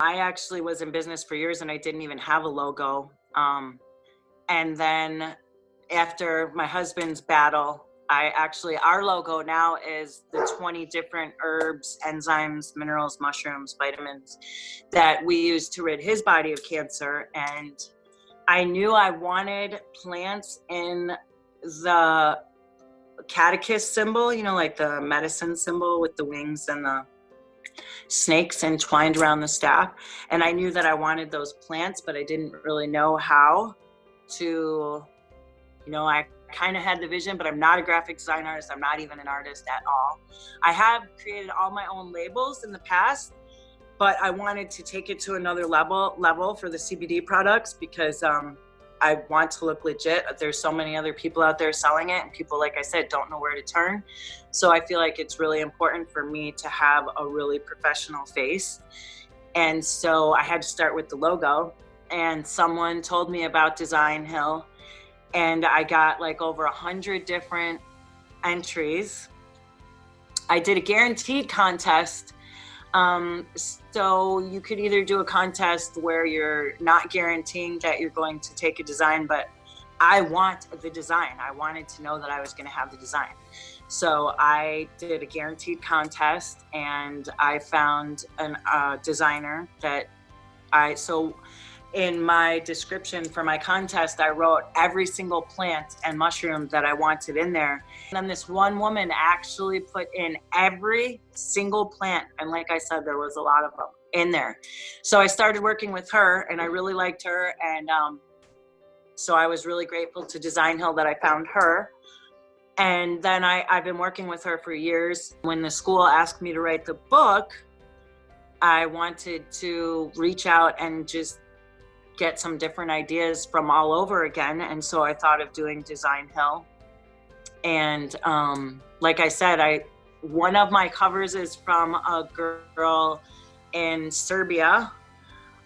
I actually was in business for years and I didn't even have a logo. And then after my husband's battle, our logo now is the 20 different herbs, enzymes, minerals, mushrooms, vitamins that we use to rid his body of cancer. And I knew I wanted plants in the catechist symbol, you know, like the medicine symbol with the wings and the snakes entwined around the staff. And I knew that I wanted those plants, but I didn't really know how to, I kind of had the vision, but I'm not a graphic design artist. I'm not even an artist at all. I have created all my own labels in the past, but I wanted to take it to another level for the CBD products because I want to look legit. There's so many other people out there selling it, and people, like I said, don't know where to turn. So I feel like it's really important for me to have a really professional face. And so I had to start with the logo, and someone told me about Designhill, and I got like over 100 different entries. I did a guaranteed contest. So you could either do a contest where you're not guaranteeing that you're going to take a design, but I want the design. I wanted to know that I was going to have the design. So I did a guaranteed contest, and I found a designer that so in my description for my contest, I wrote every single plant and mushroom that I wanted in there. And then this one woman actually put in every single plant. And like I said, there was a lot of them in there. So I started working with her, and I really liked her. And so I was really grateful to Designhill that I found her. And then I've been working with her for years. When the school asked me to write the book, I wanted to reach out and just get some different ideas from all over again. And so I thought of doing Designhill. And like I said, one of my covers is from a girl in Serbia.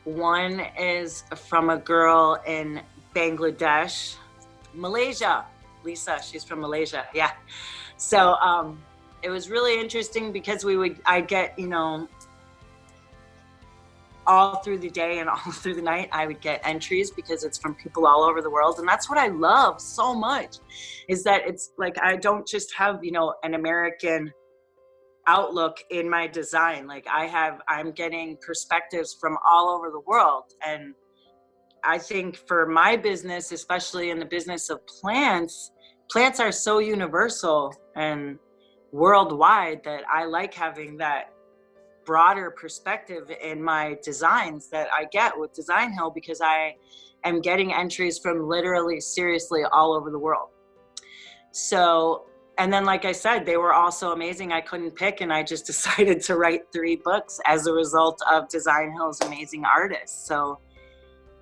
One is from a girl in Bangladesh, Malaysia. Lisa, she's from Malaysia. Yeah. So it was really interesting because I'd get, all through the day and all through the night, I would get entries because it's from people all over the world. And that's what I love so much, is that it's like, I don't just have, an American outlook in my design. Like I'm getting perspectives from all over the world. And I think for my business, especially in the business of plants are so universal and worldwide that I like having that broader perspective in my designs that I get with Designhill, because I am getting entries from literally, seriously all over the world. So, and then like I said, they were all so amazing I couldn't pick, and I just decided to write 3 books as a result of Designhill's amazing artists. So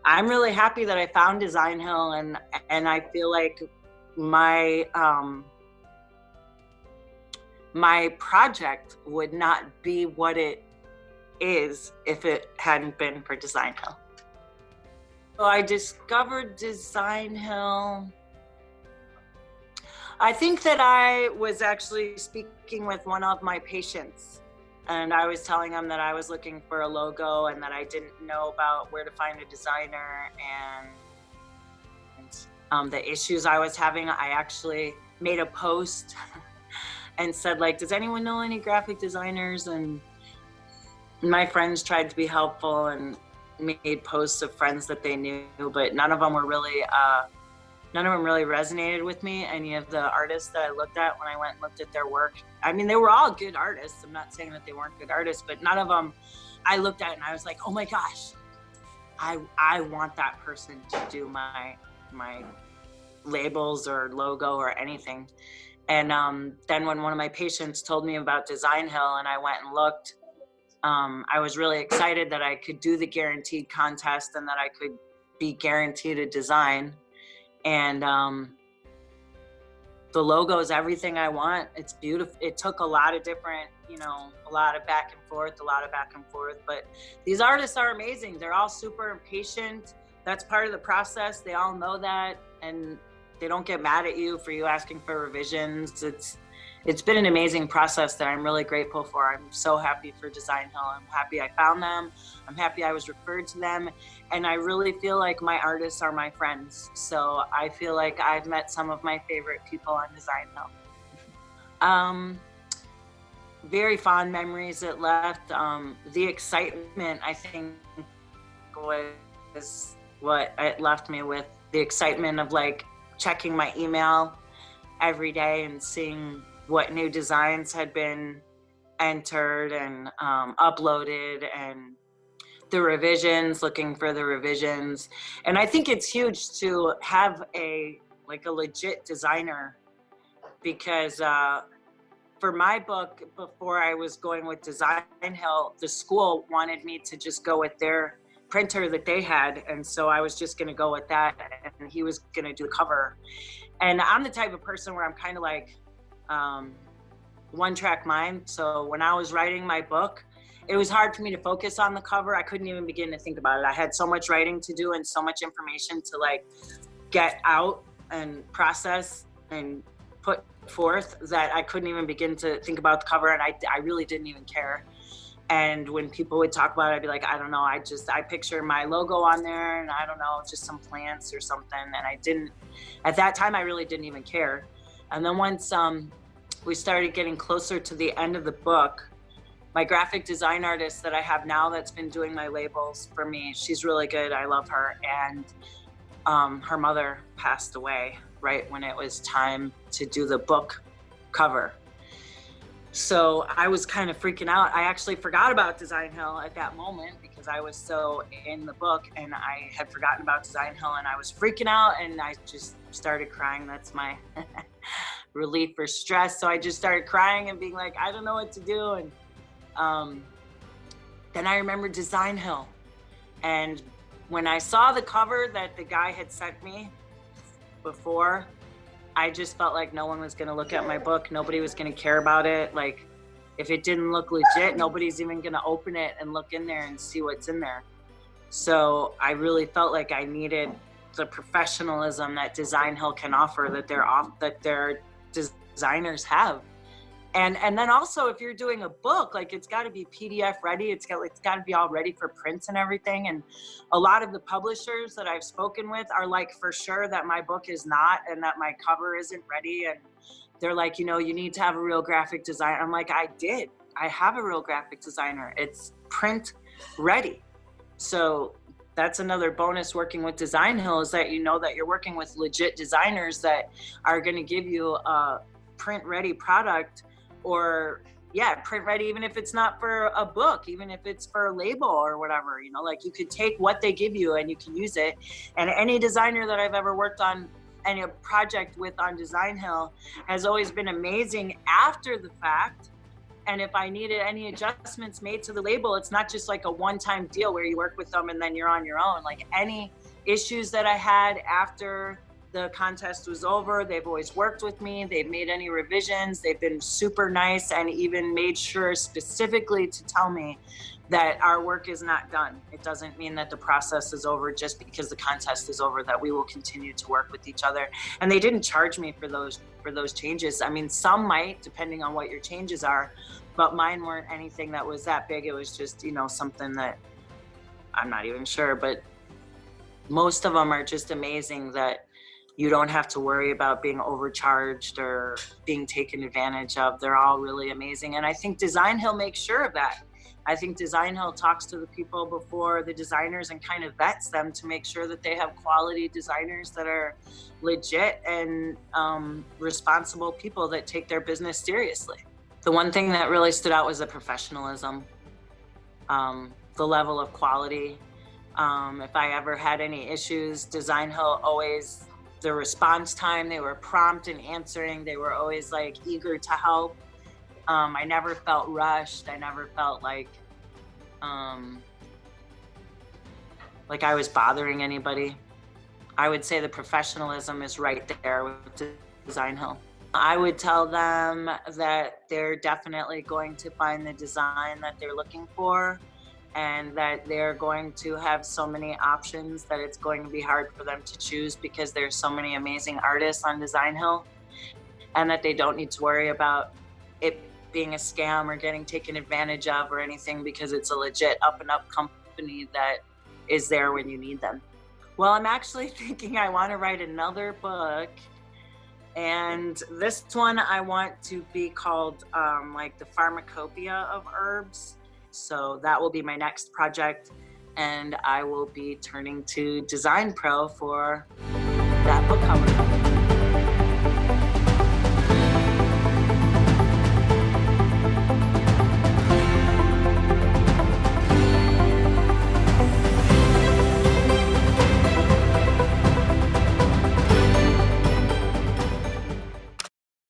I'm really happy that I found Designhill, and I feel like my project would not be what it is if it hadn't been for Designhill. So I discovered Designhill. I think that I was actually speaking with one of my patients, and I was telling him that I was looking for a logo and that I didn't know about where to find a designer and the issues I was having. I actually made a post and said, like, does anyone know any graphic designers? And my friends tried to be helpful and made posts of friends that they knew, but none of them really resonated with me. Any of the artists that I looked at when I went and looked at their work, I mean, they were all good artists. I'm not saying that they weren't good artists, but none of them I looked at and I was like, oh my gosh, I want that person to do my labels or logo or anything. And then when one of my patients told me about Designhill and I went and looked, I was really excited that I could do the guaranteed contest and that I could be guaranteed a design. And the logo is everything I want. It's beautiful. It took a lot of different, a lot of back and forth, but these artists are amazing. They're all super impatient. That's part of the process. They all know that, and they don't get mad at you for you asking for revisions. It's it's been an amazing process that I'm really grateful for. I'm so happy for Designhill. I'm happy I found them. I'm happy I was referred to them. And I really feel like my artists are my friends. So I feel like I've met some of my favorite people on Designhill. Very fond memories it left. The excitement, I think, was what it left me with. The excitement of like checking my email every day and seeing what new designs had been entered and uploaded, and the revisions, looking for the revisions. And I think it's huge to have a legit designer, because for my book, before I was going with Designhill, the school wanted me to just go with their printer that they had. And so I was just gonna go with that, and he was gonna do the cover. And I'm the type of person where I'm kind of like one-track mind. So when I was writing my book, it was hard for me to focus on the cover. I couldn't even begin to think about it. I had so much writing to do and so much information to like get out and process and put forth that I couldn't even begin to think about the cover, and I really didn't even care. And when people would talk about it, I'd be like, I don't know, I picture my logo on there, and I don't know, just some plants or something. And I didn't, at that time, I really didn't even care. And then once we started getting closer to the end of the book, my graphic design artist that I have now that's been doing my labels for me, she's really good, I love her. And her mother passed away right when it was time to do the book cover. So I was kind of freaking out. I actually forgot about Designhill at that moment because I was so in the book, and I had forgotten about Designhill, and I was freaking out, and I just started crying. That's my relief for stress. So I just started crying and being like, I don't know what to do. And then I remembered Designhill. And when I saw the cover that the guy had sent me before, I just felt like no one was gonna look at my book. Nobody was gonna care about it. Like, if it didn't look legit, nobody's even gonna open it and look in there and see what's in there. So I really felt like I needed the professionalism that Designhill can offer, that their designers have. And then also, if you're doing a book, like, it's got to be PDF ready. It's got to be all ready for prints and everything. And a lot of the publishers that I've spoken with are like, for sure that my book is not, and that my cover isn't ready. And they're like, you know, you need to have a real graphic designer. I'm like, I have a real graphic designer. It's print ready. So that's another bonus working with Designhill, is that you know that you're working with legit designers that are going to give you a print ready product. Or print ready, even if it's not for a book, even if it's for a label or whatever, you know, like, you could take what they give you and you can use it. And any designer that I've ever worked on any project with on Designhill has always been amazing after the fact. And if I needed any adjustments made to the label, it's not just like a one-time deal where you work with them and then you're on your own. Like, any issues that I had after the contest was over, they've always worked with me. They've made any revisions. They've been super nice, and even made sure specifically to tell me that our work is not done. It doesn't mean that the process is over just because the contest is over, that we will continue to work with each other. And they didn't charge me for those changes. I mean, some might, depending on what your changes are, but mine weren't anything that was that big. It was just, you know, something that I'm not even sure, but most of them are just amazing, that you don't have to worry about being overcharged or being taken advantage of. They're all really amazing. And I think Designhill makes sure of that. I think Designhill talks to the people before the designers and kind of vets them to make sure that they have quality designers that are legit and responsible people that take their business seriously. The one thing that really stood out was the professionalism, the level of quality. If I ever had any issues, Designhill always, the response time, they were prompt in answering. They were always like eager to help. I never felt rushed. I never felt like I was bothering anybody. I would say the professionalism is right there with Designhill. I would tell them that they're definitely going to find the design that they're looking for, and that they're going to have so many options that it's going to be hard for them to choose, because there's so many amazing artists on Designhill, and that they don't need to worry about it being a scam or getting taken advantage of or anything, because it's a legit up and up company that is there when you need them. Well, I'm actually thinking I want to write another book, and this one I want to be called like the pharmacopoeia of herbs. So that will be my next project, and I will be turning to Design Pro for that book cover.